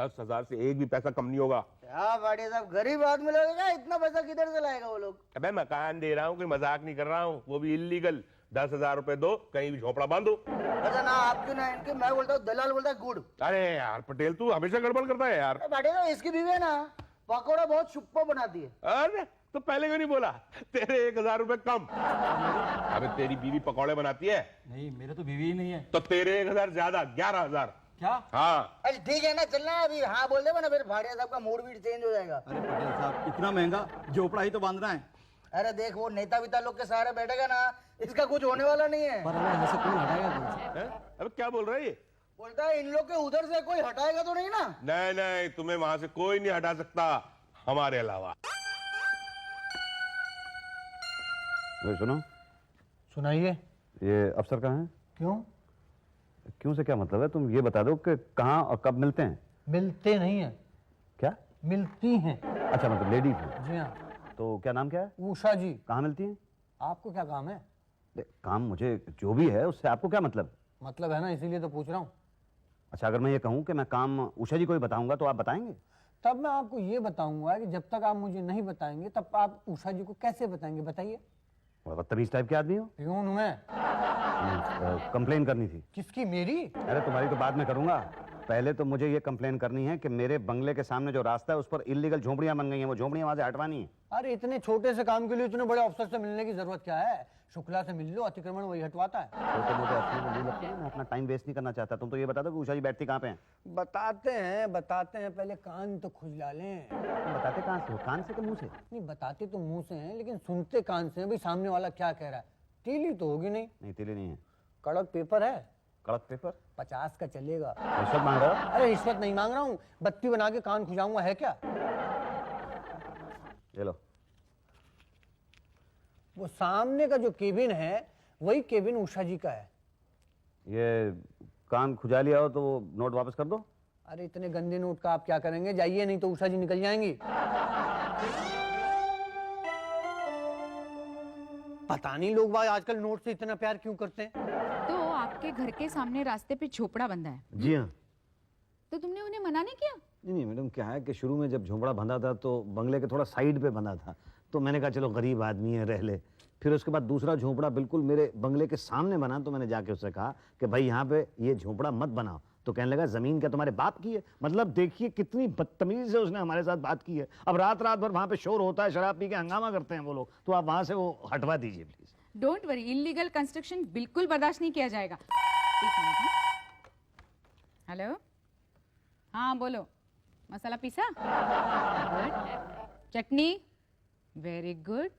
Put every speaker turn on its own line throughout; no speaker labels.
10,000 से एक भी पैसा कम नहीं होगा।
क्या भाटिया साहब, गरीब आदमी लोग हैं, इतना पैसा किधर से लाएगा वो लोग?
अबे मकान दे रहा हूँ, कोई मजाक नहीं कर रहा हूँ, वो भी इलीगल। 10,000 रुपए दो, कहीं भी झोपड़ा बांधो।
अच्छा ना आपकी ना इनकी, मैं बोलता हूँ दलाल बोलता है गुड़।
अरे यार पटेल, तू हमेशा गड़बड़ करता है यार।
भाटिया साहब, इसकी बीवी है ना, पकौड़ा बहुत सुपर बनाती है।
अरे तो पहले क्यों नहीं बोला? तेरे 1,000 रुपए कम। अबे तेरी बीवी पकौड़े बनाती है?
नहीं, मेरे तो बीवी ही नहीं है।
तो तेरे 1,000 ज्यादा, 11,000।
क्या?
हाँ।
अरे ठीक है ना, चलना है अभी। हाँ बोल दे ना, फिर भाटिया साहब का मूड भी चेंज हो जाएगा।
अरे पटेल साहब, इतना महंगा झोपड़ा ही तो बांधना है।
अरे देख, वो नेता विता लोग के सहारे बैठेगा ना, इसका कुछ होने वाला नहीं है।
पर हमें यहाँ से कौन हटाएगा कौन से?
अब क्या बोल रहा है ये?
बोलता है इन लोग के उधर से कोई हटाएगा तो नहीं ना?
नहीं नहीं, तुम्हें वहां से कोई नहीं हटा सकता हमारे अलावा।
सुनो,
सुनाइए।
ये अफसर कहाँ है?
क्यों?
क्यों से क्या मतलब है? तुम ये बता दो कि कहाँ और कब मिलते हैं।
मिलते नहीं है।
क्या?
मिलती हैं।
अच्छा, मतलब लेडीज है।
जी हाँ।
तो क्या नाम क्या है?
उषा जी।
कहाँ मिलती हैं?
आपको क्या काम है?
काम मुझे जो भी है उससे आपको क्या मतलब?
मतलब है ना, इसीलिए तो पूछ रहा हूँ।
अच्छा, अगर मैं ये कहूँ कि मैं काम उषा जी को ही बताऊंगा तो आप बताएंगे?
तब मैं आपको ये बताऊंगा कि जब तक आप मुझे नहीं बताएंगे तब आप उषा जी को कैसे बताएंगे, बताइए।
बड़ा बदतमीज टाइप के आदमी हो।
प्यून हूं मैं।
कंप्लेन करनी थी।
किसकी? मेरी?
अरे तुम्हारी तो बाद में करूंगा, पहले तो मुझे ये कंप्लेन करनी है कि मेरे बंगले के सामने जो रास्ता है उस पर इलीगल झोपड़ियां बन गई हैं, वो झोपड़ियां वहां से हटवानी है।
अरे इतने छोटे से काम के लिए इतने बड़े अफसर से मिलने की जरूरत क्या है? शुक्ला से मिल लो, अतिक्रमण वही हटवाता है।
छोटे मोटे अफसरों को नहीं लगते हैं, मैं अपना टाइम वेस्ट नहीं करना चाहता। तुम तो ये बता दो कि उषा जी बैठती कहाँ पे हैं?
बताते हैं, पहले कान तो खुजला लें।
तुम बताते कहाँ से हो? कान से कि मुंह से?
नहीं, बताते तो मुंह से हैं, लेकिन सुनते कान से हैं। भाई सामने वाला क्या कह रहा है? तीली तो होगी नहीं?
नहीं, तिले नहीं है।
कड़क पेपर है?
कड़क पेपर?
50 का चलेगा।
रिश्वत मांग रहे हो?
अरे रिश्वत नहीं मांग रहा हूँ, बत्ती बना के कान खुजाऊंगा, है क्या?
ये लो।
वो सामने का जो केबिन है वही केबिन उषा जी का है।
ये कान खुजा लिया हो तो वो नोट वापस कर दो।
अरे इतने गंदे नोट का आप क्या करेंगे? जाइए, नहीं तो उषा जी निकल जाएंगी। पता नहीं लोग भाई आजकल नोट से इतना प्यार क्यों करते हैं।
तो आपके घर के सामने रास्ते पे झोपड़ा बंधा है?
जी हाँ।
तो तुमने उन्हें मना नहीं किया?
नहीं मैडम, क्या है कि शुरू में जब झोंपड़ा बंधा था तो बंगले के थोड़ा साइड पे बंधा था, तो मैंने कहा चलो गरीब आदमी है, रह ले। फिर उसके बाद दूसरा झोंपड़ा बिल्कुल मेरे बंगले के सामने बना, तो मैंने जाके उससे कहा कि भाई यहाँ पे ये झोंपड़ा मत बनाओ। तो कहने लगा जमीन क्या तुम्हारे बाप की है? मतलब देखिए कितनी बदतमीज से उसने हमारे साथ बात की है। अब रात रात भर वहाँ पे शोर होता है, शराब पी के हंगामा करते हैं वो लोग, तो आप वहाँ से वो हटवा दीजिए please.
Don't worry, illegal construction बिल्कुल बर्दाश्त नहीं किया जाएगा। एक मिनट। हेलो, हाँ बोलो। मसाला पीसा? गुड। चटनी? Very good.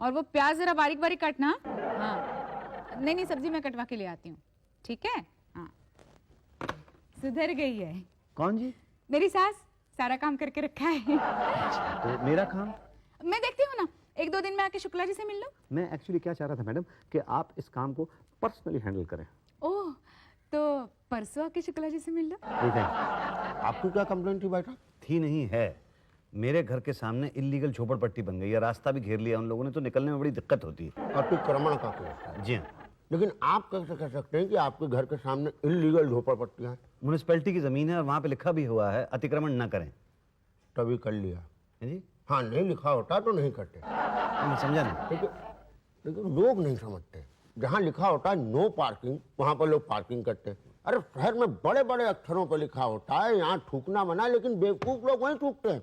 और वो प्याज जरा बारीक बारीक काटना। हाँ, नहीं सब्जी मैं कटवा के ले आती हूँ, ठीक है? हाँ, सुधर गई है।
कौन जी?
मेरी सास, सारा काम करके रखा है।
तो मेरा काम?
मैं देखती हूँ ना, 1-2 दिन में आके शुक्ला जी से मिल लो।
मैं एक्चुअली क्या चाह रहा था मैडम कि आप इस काम को पर्सनली हैंडल करें।
ओह, तो परसों आके शुक्ला जी से मिल लो।
ठीक है। आपको क्या कंप्लेंट थी बेटा? थी नहीं है। मेरे घर के सामने इलीगल झोपड़पट्टी बन गई है, रास्ता भी घेर लिया उन लोगों ने, तो निकलने में बड़ी दिक्कत होती है।
अतिक्रमण का केस है।
जी हाँ।
लेकिन आप कैसे कह सकते हैं कि आपके घर के सामने इलीगल झोपड़पट्टियां हैं?
म्यूनिसिपैलिटी की जमीन है और वहाँ पे लिखा भी हुआ है अतिक्रमण न करें।
तभी कर लिया।
है जी?
हाँ, नहीं लिखा होता तो नहीं करते।
मैं समझा नहीं।
लेकिन लोग नहीं समझते। जहाँ लिखा होता है नो पार्किंग, वहाँ पर लोग पार्किंग करते हैं। अरे शहर में बड़े बड़े अक्षरों पर लिखा होता है यहाँ थूकना मना, लेकिन बेवकूफ लोग वहीं थूकते हैं।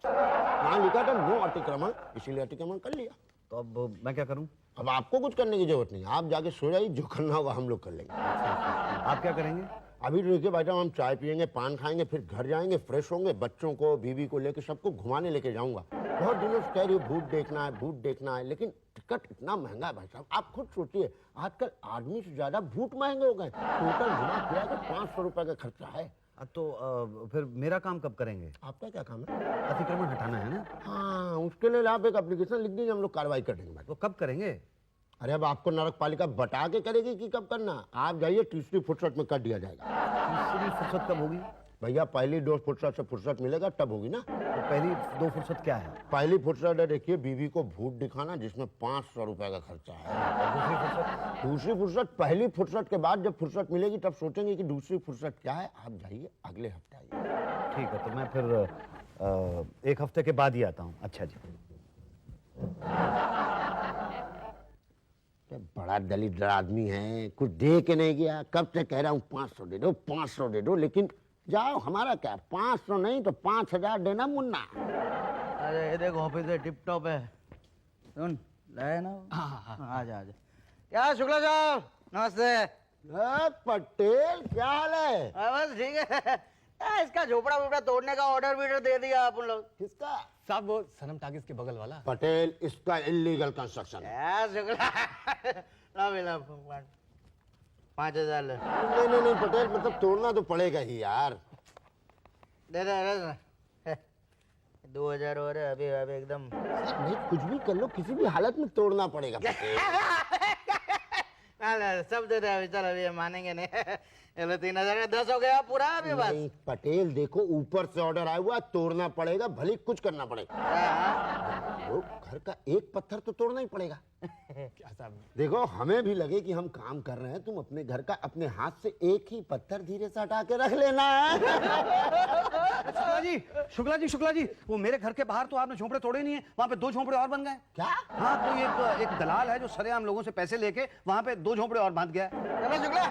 यहाँ लिखा था नो अतिक्रमण, इसीलिए अतिक्रमण कर लिया।
तो अब मैं क्या करूँ?
अब आपको कुछ करने की जरूरत नहीं, आप जाके सो जाइए, जो करना होगा हम लोग कर लेंगे।
आप क्या करेंगे?
अभी देखिए बेटा, हम चाय पियेंगे, पान खाएंगे, फिर घर जाएंगे, फ्रेश होंगे, बच्चों को बीवी को लेके सबको घुमाने लेके जाऊंगा। बहुत दिनों से कह रही भूत देखना है, लेकिन टिकट इतना महंगा है भाई साहब। आप खुद सोचिए, आजकल आदमी से ज्यादा भूत महंगे हो गए। टोटल घुमा फिरा के 500 रुपए का खर्चा है।
तो फिर मेरा काम कब करेंगे?
आपका क्या काम है?
अतिक्रमण हटाना है ना?
हाँ, उसके लिए आप एक एप्लीकेशन लिख दीजिए, हम लोग कार्रवाई कर देंगे।
वो कब करेंगे?
अरे अब आपको नगर पालिका बता के करेगी कि कब करना। आप जाइए, तीसरी फुर्सत में कर दिया जाएगा।
तीसरी फुर्सत कब होगी?
भैया पहली दो फुर्सत से फुर्सत मिलेगा तब होगी ना।
तो पहली दो फुर्सत क्या है?
पहली फुर्सत है देखिए बीवी को भूत दिखाना जिसमें 500 रुपए का खर्चा है। और दूसरी फुर्सत पहली फुर्सत के बाद जब फुर्सत मिलेगी तब सोचेंगे कि दूसरी फुर्सत क्या है। आप जाइए अगले हफ्ते आइए।
ठीक है, तो मैं फिर एक हफ्ते के बाद ही आता हूँ। अच्छा जी।
बड़ा दलित आदमी है, कुछ दे के नहीं गया। कब से कह रहा हूँ 500 दे दो, 500 दे दो, लेकिन जाओ हमारा क्या 500 नहीं तो 5000 देना मुन्ना।
अरे ये देख ऑफिस है, टिप टॉप है। सुन लाए ना? आजा आजा। क्या शुक्ला साहब, नमस्ते।
पटेल क्या हाल है?
बस ठीक है। इसका झोपड़ा वोपड़ा तोड़ने का ऑर्डर वीडर दे दिया आप उन लोग।
किसका?
साहब वो सनम टाकिस के बगल वाला।
पटेल इसका इलीगल कंस्ट्रक्शन है।
क्या शुक्ला? ला मिला 5000 ले।
नहीं पटेल, मतलब तोड़ना तो पड़ेगा ही यार।
दे दे 2000 और है अभी अभी एकदम।
नहीं कुछ भी कर लो, किसी भी हालत में तोड़ना पड़ेगा पटेल।
सब दे दे अभी, चल अभी मानेंगे नहीं। चलो 3000 का 10 हो गया पूरा अभी बस।
नहीं पटेल देखो, ऊपर से ऑर्डर आया हुआ, तोड़ना पड़ेगा, भले कुछ करना पड़ेगा। वो घर का एक पत्थर तो तोड़ना ही पड़ेगा।
क्या साहब?
देखो हमें भी लगे कि हम काम कर रहे हैं, तुम अपने घर का अपने हाथ से एक ही पत्थर धीरे से हटा के रख लेना है।
शुक्ला जी, वो मेरे घर के बाहर तो आपने झोंपड़े तोड़े नहीं है, वहाँ पे 2 झोंपड़े और बन गए।
क्या?
हाँ, तो एक दलाल है जो सरेआम लोगों से पैसे लेके वहाँ पे 2 झोंपड़े और बांध गया है।
चलो शुक्ला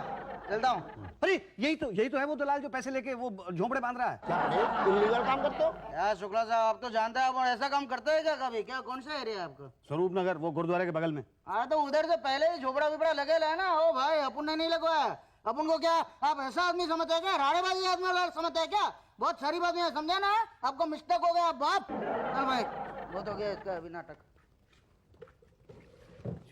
चलता हूँ।
अरे यही तो है वो दलाल जो पैसे लेके वो झोंपड़े बांध रहा है।
क्या पटेल इलीगल काम करते हो?
यार शुक्ला साहब आप तो जानते हैं आप ऐसा काम करते हैं क्या कभी? क्या कौन सा एरिया है आपका?
स्वरूप नगर, वो गुरुद्वारे के बगल में।
हाँ तो उधर से पहले ही झोपड़ा विपड़ा लगे है ना। ओ भाई अपन ने नहीं लगवाया। अपन को क्या आप ऐसा आदमी समझते हैं क्या? राड़ेबाजी आदमी समझते हैं क्या? बहुत सारी बात है, समझा ना? आपको मिस्टेक हो गया बाप। चल भाई बहुत हो गया इसका अभी नाटक।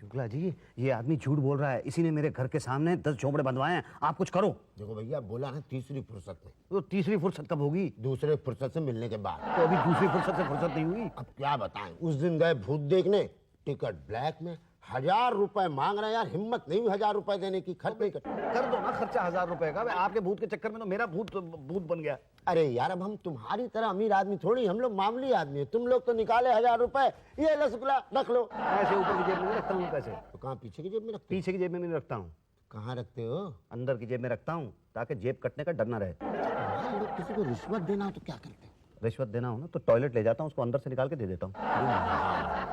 शुक्ला जी, ये आदमी झूठ बोल रहा है। इसी ने मेरे घर के सामने 10 झोंपड़े बंधवाए हैं। आप कुछ करो।
देखो भैया बोला ना तीसरी फुर्सत में।
तो तीसरी फुर्सत कब होगी?
दूसरे फुर्सत से मिलने के बाद।
तो अभी दूसरी फुर्सत से फुर्सत नहीं हुई।
अब क्या बताएं, उस दिन गए भूत देखने, टिकट ब्लैक में, 1000 रुपए मांग रहे हैं यार। हिम्मत नहीं हुई 1000 रुपए देने की। खर्च नहीं
कर दो ना खर्चा 1000 रुपए का। आपके भूत के चक्कर में तो मेरा भूत बन गया।
अरे यार अब हम तुम्हारी तरह अमीर आदमी थोड़ी, हम लोग मामूली आदमी है। तुम लोग तो निकाले 1000 रुपए, ये लो शुक्ला रख लो।
ऐसे ऊपर की जेब में नहीं रखता हूँ पैसे।
तो कहाँ पीछे की जेब में रखते हो?
पीछे की जेब में नहीं रखता हूँ।
कहाँ रखते हो?
अंदर की जेब में रखता हूँ ताकि जेब कटने का डर ना रहे।
हाँ, लोग किसी को रिश्वत देना हो तो क्या करते हो?
रिश्वत देना हो ना तो टॉयलेट ले जाता हूँ, उसको अंदर से निकाल के दे देता हूँ।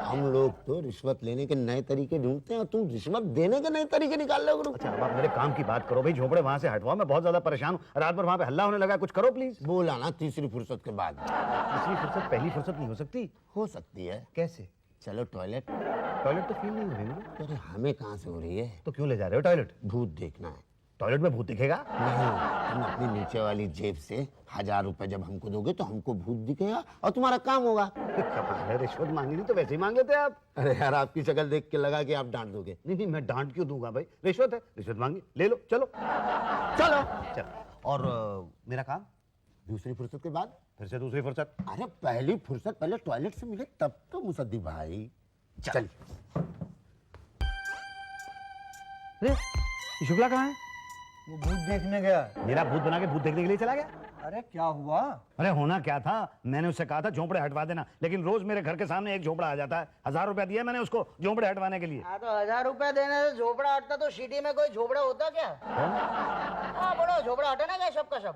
हम लोग तो रिश्वत लेने के नए तरीके ढूंढते हैं और तुम रिश्वत देने के नए तरीके निकाल रहे हो।
अच्छा अब आप मेरे काम की बात करो भाई, झोपड़े वहां से हटवाओ। मैं बहुत ज्यादा परेशान हूँ, रात भर वहां पे हल्ला होने लगा। कुछ करो प्लीज।
बोला ना तीसरी फुर्सत के बाद।
तीसरी फुर्सत पहली फुर्सत नहीं हो सकती?
हो सकती है।
कैसे?
चलो टॉयलेट।
टॉयलेट तो फील नहीं हो रही मुझे।
अरे हमें कहाँ से हो रही है?
तो क्यों ले जा रहे हो टॉयलेट?
भूत देखना है।
टॉयलेट में भूत दिखेगा?
नहीं, तुम अपनी नीचे वाली जेब से 1000 रुपए जब हमको दोगे तो हमको भूत दिखेगा और तुम्हारा काम होगा।
कमाल है, रिश्वत मांगी नहीं तो वैसे ही मांगे थे आप।
अरे यार आपकी शक्ल देख के लगा कि आप डांट दोगे।
नहीं मैं डांट क्यों दूंगा भाई? रिश्वत है, रिश्वत मांगी, ले लो। चलो चलो चलो। और मेरा काम
दूसरी फुर्सत के बाद?
फिर से दूसरी फुर्सत।
अरे पहली फुर्सत पहले टॉयलेट से मिले तब तो मुसद्दी भाई। चल
शुक्ला कहाँ है?
वो भूत देखने गया।
मेरा भूत बना के भूत देखने के लिए चला गया?
अरे क्या हुआ?
अरे होना क्या था, मैंने उससे कहा था झोंपड़े हटवा देना, लेकिन रोज मेरे घर के सामने एक झोंपड़ा आ जाता है। 1000 रुपया दिया मैंने उसको झोंपड़े हटवाने के लिए।
हाँ तो 1000 रुपए देने से झोपड़ा हटता तो सिटी में कोई झोपड़ा होता क्या? हाँ बोलो झोपड़ा हटे ना क्या सब का सब?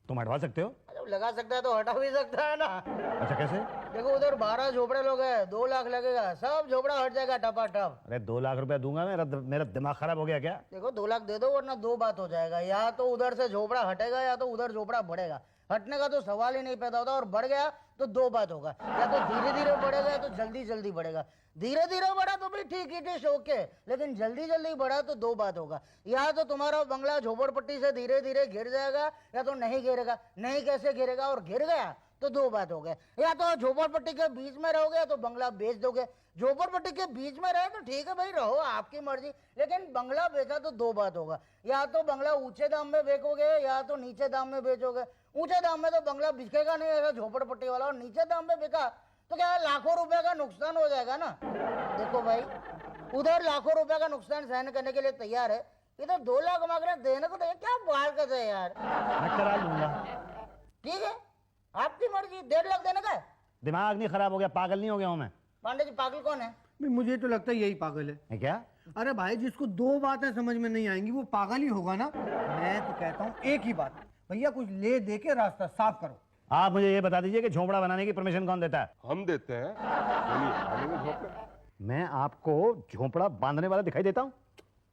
तुम हटवा सकते हो?
लगा सकता है तो हटा भी सकता है ना।
अच्छा कैसे?
देखो उधर 12 झोपड़े लोग हैं, 2 लाख लगेगा, सब झोपड़ा हट जाएगा टपाटप।
अरे 2 लाख रुपया दूंगा मैं? मेरा दिमाग खराब हो गया क्या?
देखो 2 लाख दे दो वरना 2 बात हो जाएगा, या तो उधर से झोपड़ा हटेगा या तो उधर झोपड़ा बढ़ेगा। हटने का तो सवाल ही नहीं पैदा होता, और बढ़ गया तो 2 बात होगा, या तो धीरे धीरे बढ़ेगा या तो जल्दी जल्दी बढ़ेगा। धीरे धीरे बढ़ा तो भी ठीक ही ठीक ओके, लेकिन जल्दी जल्दी बढ़ा तो 2 बात होगा, या तो तुम्हारा बंगला झोपड़पट्टी से धीरे धीरे गिर जाएगा या तो नहीं गिरेगा। नहीं कैसे गिरेगा, और गिर गया तो 2 बात हो गए, या तो झोपड़पट्टी के बीच में रहोगे या तो बंगला बेच दोगे। झोपड़पट्टी के बीच में रहे तो ठीक है भाई रहो, आपकी मर्जी, लेकिन बंगला बेचा तो 2 बात होगा, या तो बंगला ऊंचे दाम में बेचोगे या तो नीचे दाम में बेचोगे। ऊंचे दाम में तो बंगला बिकेगा नहीं ऐसा झोपड़पट्टी वाला, और नीचे दाम में बिका तो क्या है, लाखों रुपए का नुकसान हो जाएगा ना। देखो भाई उधर लाखों रुपए का नुकसान सहन करने के लिए तैयार है, इधर 2 लाख मांग रहे, देने को तो क्या बाल करते हैं यार।
मैं करा लूंगा,
ठीक है, आपकी मर्जी। 1.5 लाख देने का है।
दिमाग नहीं खराब हो गया, पागल नहीं हो गया हूं मैं?
पांडे जी पागल कौन है?
भाई मुझे तो लगता है यही पागल
है क्या?
अरे भाई जिसको 2 बातें समझ में नहीं आएंगी वो पागल ही होगा ना। मैं तो कहता हूँ एक ही बात, भैया कुछ ले दे के रास्ता साफ करो।
आप मुझे ये बता दीजिए कि झोपड़ा बनाने की परमिशन कौन देता है?
हम देते हैं। बोलिए, बनेंगे झोपड़े?
मैं आपको झोपड़ा बांधने वाला दिखाई देता हूँ?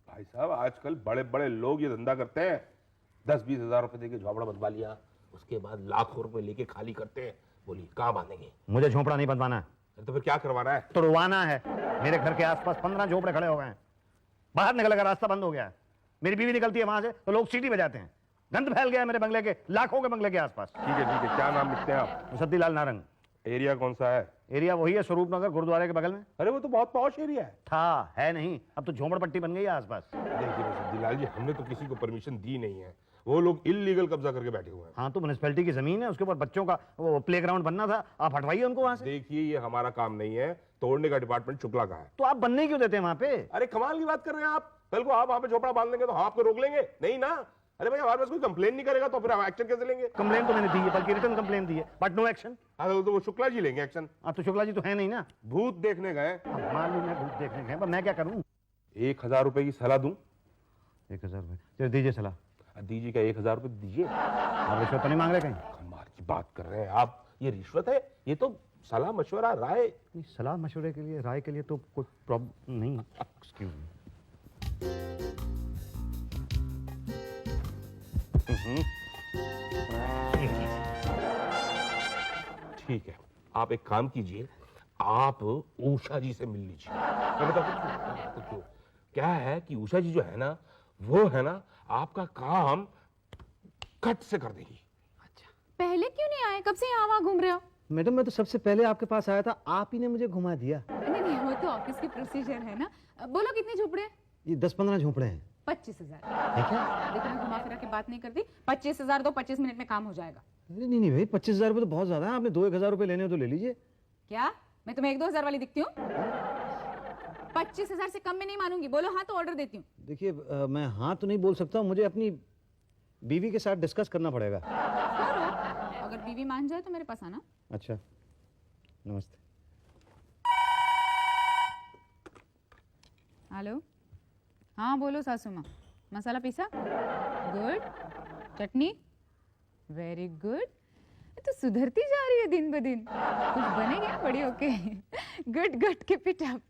भाई साहब, आजकल बड़े बड़े लोग ये धंधा करते हैं। 10-20 हजार रुपए देके झोपड़ा बनवा लिया, उसके बाद लाखों रुपए लेके खाली करते हैं। बोलिए कहाँ बांधेंगे?
मुझे झोपड़ा नहीं बनवाना है।
तो फिर क्या करवाना है?
तुड़वाना है। मेरे घर के आसपास 15 झोपड़े खड़े हो गए हैं। बाहर निकलने का रास्ता बंद हो गया है। मेरी बीवी निकलती है वहां से तो लोग सीटी बजाते हैं। गंद फैल गया है मेरे बंगले के, लाखों के बंगले के आसपास।
ठीक है, क्या नाम लिखते हैं आप?
मुसद्दी लाल नारंग।
एरिया कौन सा है?
एरिया वही है, स्वरूप नगर गुरुद्वारे के बगल में।
अरे वो तो बहुत पॉश एरिया है।
था, है नहीं, अब तो झोपड़पट्टी बन गई है आसपास।
देखिए मुसद्दीलाल जी, हमने तो किसी को परमिशन दी नहीं है। वो लोग इल्लीगल कब्जा करके बैठे हुए हैं।
हाँ तो म्युनिसिपैलिटी की जमीन है, उसके ऊपर बच्चों का वो प्लेग्राउंड बनना था, आप हटवाइए उनको वहां से।
देखिए ये हमारा काम नहीं है, तोड़ने का डिपार्टमेंट शुक्ला का है।
तो आप बनने क्यों देते हैं वहां पे?
अरे कमाल की बात कर रहे हैं आप। कल को आप वहां पे झोपड़ा बांध लेंगे तो हम आपको रोक लेंगे? नहीं ना। अरे भाई, हमारे पास कोई कंप्लेन नहीं करेगा तो फिर हम एक्शन कैसे लेंगे?
कंप्लेन तो मैंने दी है, बल्कि रिटर्न कंप्लेन दी है, बट नो एक्शन।
अरे तो वो शुक्ला जी लेंगे एक्शन।
अब तो शुक्ला जी तो है नहीं ना।
भूत देखने गए।
अब मालूम है भूत देखने गए, पर मैं क्या करूं?
1000 रुपए की सलाह दूं?
1000 रुपए चलो दीजिए सलाह।
दीजिए, क्या 1000 रुपए दीजिए?
आप रिश्वत तो नहीं मांग रहे कहीं?
कमाल की बात कर रहे हैं आप। ये रिश्वत है? ये तो सलाह मशवरा राय।
नहीं, सलाह मशवरे के लिए, राय के लिए तो कोई प्रॉब्लम नहीं। Excuse me.
ठीक है, आप एक काम कीजिए, आप उषा जी से मिल लीजिए। मैं बताता क्यों। क्या है कि उषा जी जो है ना, वो है ना आपका काम कट से कर देगी।
पहले क्यों नहीं आए? कब से यहाँ वहाँ घूम रहे हो?
मैडम मैं तो सबसे पहले आपके पास आया था, आप ही ने मुझे घुमा दिया।
नहीं नहीं, वो तो ऑफिस की प्रोसीजर है ना। बोलो कितने झोपड़े?
ये 10-15 झोपड़े हैं।
25,000।
है क्या?
देखो मैं घुमा फिरा के बात नहीं करती। 25,000 दो, 25 मिनट में काम हो जाएगा।
अरे नहीं नहीं भाई, 25,000 रुपये तो बहुत ज्यादा है। आपने 2-1,000 रुपये लेने हो तो ले लीजिए।
क्या मैं तुम्हें 1-2 हजार वाली दिखती हूँ? 25,000 से कम में नहीं मानूंगी। बोलो हाँ तो ऑर्डर देती हूँ।
देखिए मैं हाँ तो नहीं बोल सकता हूँ, मुझे अपनी बीवी के साथ डिस्कस करना पड़ेगा।
करो, अगर बीवी मान जाए तो मेरे पास आना।
अच्छा, नमस्ते।
हेलो, हाँ बोलो सासू माँ। मसाला पीसा? गुड। चटनी? Very good. तो सुधरती जा रही है दिन ब दिन। कुछ बनेगा बड़ी okay. Good good, keep it up.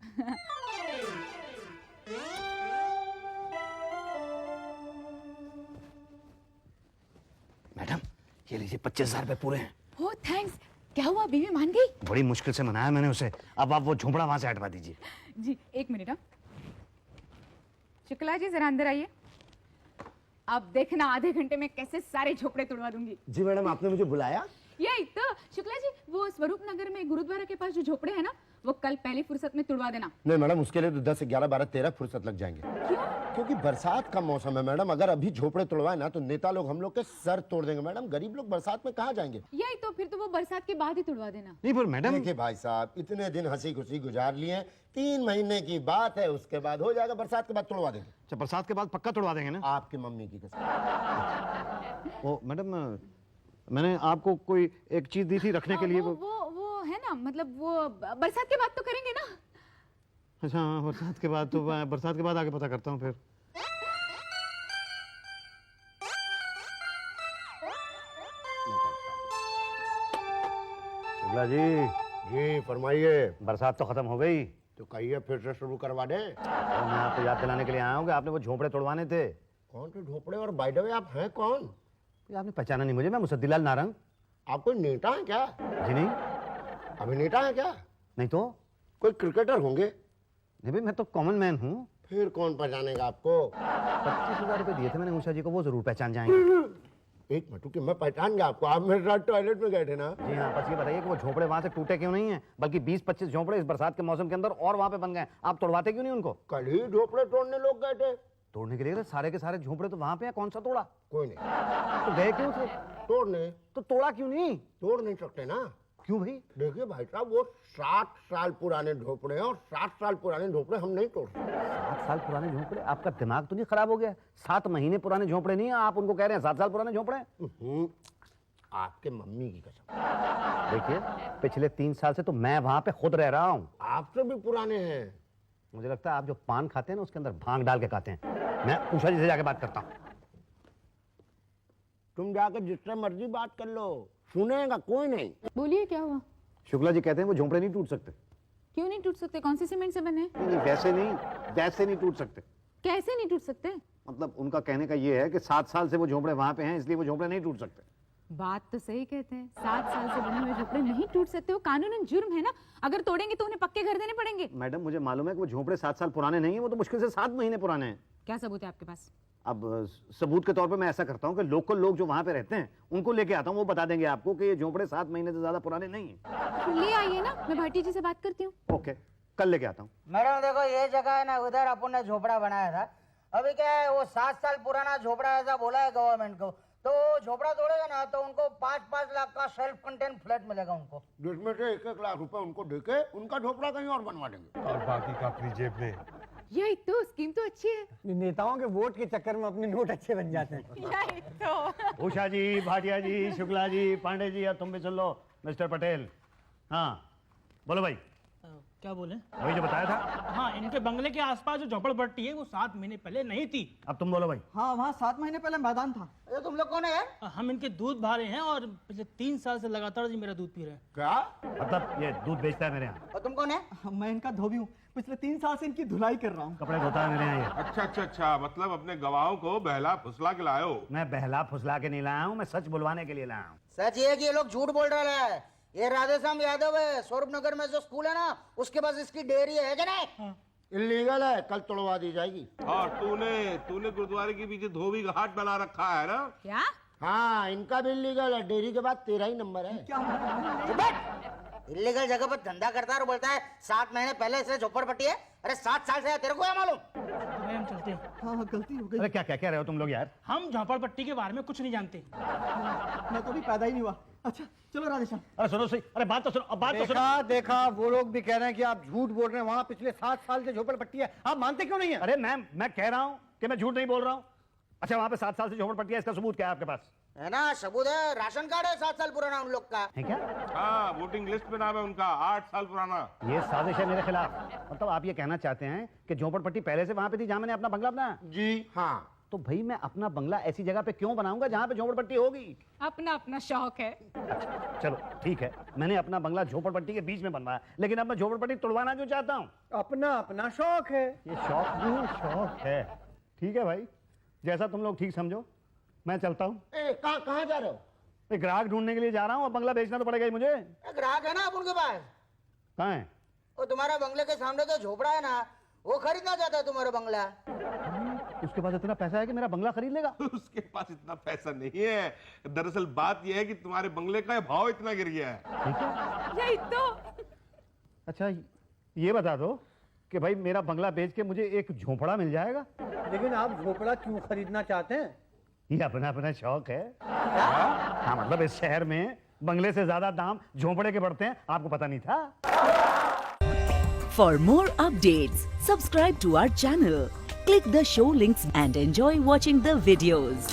Madam ये लीजिए, 25,000 रुपये पूरे हैं।
ओह थैंक्स। क्या हुआ, बीवी मान गई?
बड़ी मुश्किल से मनाया मैंने उसे। अब आप वो झोपड़ा वहां से हटवा दीजिए।
जी एक मिनट। हाँ शुक्ला जी जरा अंदर आइए। अब देखना आधे घंटे में कैसे सारे झोपड़े तोड़वा दूंगी।
जी मैडम, आपने मुझे बुलाया?
यही तो शुक्ला जी, वो स्वरूप नगर में गुरुद्वारा के पास जो झोपड़े हैं ना, वो कल पहली फुर्सत में तुड़वा देना।
नहीं मैडम, उसके लिए तो 10, 11, 12, 13 फुर्सत लग जाएंगे।
क्यों?
क्योंकि बरसात का मौसम है मैडम। अगर अभी झोपड़े तोड़वाए ना तो नेता लोग हम लोग के सर तोड़ देंगे मैडम। गरीब लोग बरसात में कहाँ जाएंगे?
यही तो, फिर तो वो बरसात के बाद ही तुड़वा देना।
नहीं पर मैडम,
देखिए भाई साहब, इतने दिन हंसी खुशी गुजार लिए, 3 महीने की बात है, उसके बाद हो जाएगा। बरसात के बाद तोड़वा देंगे।
अच्छा बरसात के बाद पक्का तोड़वा देंगे ना?
आपकी मम्मी की कसम।
वो मैडम मैंने आपको कोई एक चीज दी थी रखने के लिए।
वो है ना, मतलब वो बरसात के बाद तो करेंगे ना।
अच्छा हाँ, बरसात के बाद तो बरसात के बाद आके पता करता हूँ फिर। शुक्ला जी।
जी फरमाइए।
बरसात तो खत्म हो गई,
तो कहिए फिर से शुरू करवा दें।
और मैं आपको याद दिलाने के लिए आया हूँ कि आपने वो झोपड़े तोड़वाने थे।
कौन से झोपड़े? और बाय द वे आप हैं कौन?
ये आपने पहचाना नहीं मुझे? मैं मुसद्दी लाल नारंग।
आप कोई नेता हैं क्या?
जी नहीं।
अभिनेता हैं क्या?
नहीं तो?
कोई क्रिकेटर होंगे?
नहीं भाई, मैं तो कॉमन मैन हूँ।
फिर कौन पहचानेगा आपको?
25,000 रुपये दिए थे मैंने उषा जी को, वो जरूर पहचान जाएंगे।
एक मिनट, कि मैं पहचान गया आपको। आप मेरे साथ टॉयलेट में गए थे ना?
जी हाँ, बस ये बताइए कि वो झोपड़े वहां से टूटे क्यों नहीं है, बल्कि 20-25 झोपड़े इस बरसात के मौसम के अंदर और वहां पे बन गए। आप तोड़वाते क्यों नहीं उनको?
कल ही झोपड़े तोड़ने लोग गए थे।
तोड़ने के लिए सारे के सारे झोपड़े तो वहां पे हैं, कौन सा तोड़ा?
कोई नहीं।
तो गए क्यों थे?
तोड़ने?
तो तोड़ा क्यों नहीं?
तोड़ नहीं सकते ना।
क्यों भाई?
देखिए भाई साहब, वो 60 साल पुराने झोपड़े हैं, और 60 साल पुराने झोपड़े हम नहीं तोड़ सकते।
7 साल पुराने झोपड़े? आपका दिमाग तो नहीं खराब हो गया? 7 महीने पुराने झोपड़े नहीं है, आप उनको कह रहे हैं 7 साल पुराने झोपड़े?
आपके मम्मी की कसम।
देखिए, पिछले 3 साल से तो मैं वहां पे खुद रह रहा हूँ।
आपसे भी पुराने हैं।
मुझे लगता है आप जो पान खाते हैं ना उसके अंदर भांग डाल के खाते हैं। मैं उषा जी से जाके बात करता हूँ।
तुम जाकर जिससे मर्जी बात कर लो, सुनेगा कोई नहीं।
बोलिए क्या हुआ?
शुक्ला जी कहते हैं वो झोंपड़े नहीं टूट सकते।
क्यों नहीं टूट सकते? कौन से सीमेंट से बने हैं?
नहीं, वैसे नहीं टूट सकते।
कैसे नहीं टूट सकते?
मतलब उनका कहने का ये है कि 7 साल से वो झोंपड़े वहां पे हैं, इसलिए वो झोंपड़े नहीं टूट सकते।
बात तो सही कहते हैं, 7 साल से बने हुए झोपड़े नहीं टूट सकते। वो कानूनन जुर्म है ना, अगर तोड़ेंगे तो उन्हें पक्के घर देने पड़ेंगे।
मैडम, मुझे मालूम है कि वो झोंपड़े 7 साल पुराने नहीं है, वो तो मुश्किल से 7 महीने पुराने हैं।
क्या सबूत है आपके पास?
अब सबूत के तौर पे मैं ऐसा करता हूँ कि लोकल लोग जो वहां पे रहते हैं उनको लेके आता हूँ, वो बता देंगे आपको कि ये झोंपड़े 7 महीने से ज्यादा पुराने नहीं है।
तो ले आइए ना, मैं भाटी जी से बात करती हूँ।
ओके, कल लेके आता हूँ।
मैडम देखो, ये जगह है ना, उधर अपन ने झोपड़ा बनाया था। अभी क्या है, वो 7 साल पुराना झोपड़ा ऐसा बोला है गवर्नमेंट को, तो झोपड़ा तोड़ेगा ना तो उनको 5-5 लाख का सेल्फ कंटेन फ्लैट मिलेगा उनको।
जिसमें से 1-1 लाख रुपए उनको देके उनका झोपड़ा कहीं और बनवा देंगे।
और बाकी का अपनी जेब में।
यही तो स्कीम तो अच्छी है।
नेताओं के वोट के चक्कर में अपने नोट अच्छे बन जाते हैं।
यही तो।
उषा जी, भाटिया जी, शुक्ला जी, पांडे जी, और तुम भी सुन लो। मिस्टर पटेल, हाँ बोलो भाई।
क्या बोले?
वही जो बताया था।
हाँ, इनके बंगले के आसपास जो झोपड़पट्टी है वो 7 महीने पहले नहीं थी।
अब तुम बोलो भाई।
हाँ, वहाँ 7 महीने पहले मैदान था।
ये तुम लोग कौन है यार?
हम इनके दूध भा रहे हैं और पिछले 3 साल से लगातार जी मेरा दूध पी रहे हैं।
क्या?
मतलब ये दूध बेचता है मेरे यहाँ,
और तुम कौन है?
मैं इनका धोबी हूँ, पिछले 3 साल से इनकी धुलाई कर रहा हूँ।
कपड़े धोता है मेरे यहाँ ये।
अच्छा अच्छा अच्छा, मतलब अपने गवाहों को बहला फुसला के लाए हो।
मैं बहला फुसला के नहीं लाया हूँ, मैं सच बुलवाने के लिए लाया हूँ।
सच ये है कि ये लोग झूठ बोल रहे हैं। ये राधेश्याम यादव है, सौरभ नगर में जो स्कूल है ना, उसके पास इसकी डेयरी है कि नहीं?
इलीगल है, कल तोड़वा दी जाएगी।
और तूने गुरुद्वारे के पीछे धोबी घाट बना रखा है ना?
क्या?
हाँ, इनका भी इलीगल है। डेयरी के बाद 13 ही नंबर है।
इलीगल जगह पर धंधा करता है और बोलता है 7 महीने पहले से झोपड़पट्टी है। अरे 7 साल से तेरे को क्या मालूम?
तो हम चलते हैं।
हाँ, गलती हो गई।
अरे क्या क्या कह रहे हो तुम लोग यार?
हम झोपड़पट्टी के बारे में कुछ नहीं जानते।
मैं तो अभी पैदा ही नहीं हुआ। अच्छा चलो राधेश्याम।
अरे सुनो सही, अरे बात तो सुनो, अब बात तो सुनो।
देखा, वो लोग भी कह रहे हैं कि आप झूठ बोल रहे हैं। वहाँ पिछले 7 साल से झोपड़पट्टी है, आप मानते क्यों नहीं है?
अरे मैं कह रहा हूँ कि मैं झूठ नहीं बोल रहा हूँ। अच्छा, वहां पे 7 साल से झोपड़पट्टी है, इसका सबूत क्या है आपके पास?
है ना, सबूत है। राशन कार्ड है 7 साल पुराना उन लोग का।
है क्या?
हाँ, वोटिंग लिस्ट में नाम है उनका, 8 साल पुराना।
ये साजिश है मेरे खिलाफ। मतलब आप ये कहना चाहते हैं कि झोपड़पट्टी पहले से वहां पे थी जहां मैंने अपना बंगला बनाया?
जी हाँ।
तो भाई मैं अपना बंगला ऐसी जगह पे क्यों बनाऊंगा जहां पे झोपड़पट्टी होगी?
अपना अपना शौक है।
अच्छा चलो ठीक है, मैंने अपना बंगला झोपड़पट्टी के बीच में बनवाया, लेकिन अब मैं झोपड़पट्टी तोड़वाना क्यों चाहता हूँ?
अपना अपना शौक है।
ये शौक नहीं, शौक है। ठीक है भाई, जैसा तुम लोग ठीक समझो। मैं चलता हूँ।
कहाँ जा रहे हो?
एक ग्राहक ढूंढने के लिए जा रहा हूँ, अब बंगला बेचना तो पड़ेगा ही मुझे।
ग्राहक है ना आप उनके पास?
कहाँ है?
वो तुम्हारा बंगले के सामने जो झोपड़ा है ना, वो खरीदना चाहता है तुम्हारा बंगला।
उसके पास इतना पैसा है कि मेरा बंगला खरीद लेगा?
उसके पास इतना पैसा नहीं है। दरअसल बात यह है कि तुम्हारे बंगले का भाव इतना गिर गया है।
ठीक है।
यही तो।
अच्छा ये बता दो कि भाई मेरा बंगला बेच के मुझे एक झोपड़ा मिल जाएगा?
लेकिन आप झोपड़ा क्यों खरीदना चाहते हैं?
ये अपना अपना शौक है। हाँ, मतलब इस शहर में बंगले से ज्यादा दाम झोपड़े के बढ़ते हैं, आपको पता नहीं था?
For more updates, subscribe to our channel, click the show links and enjoy watching the videos.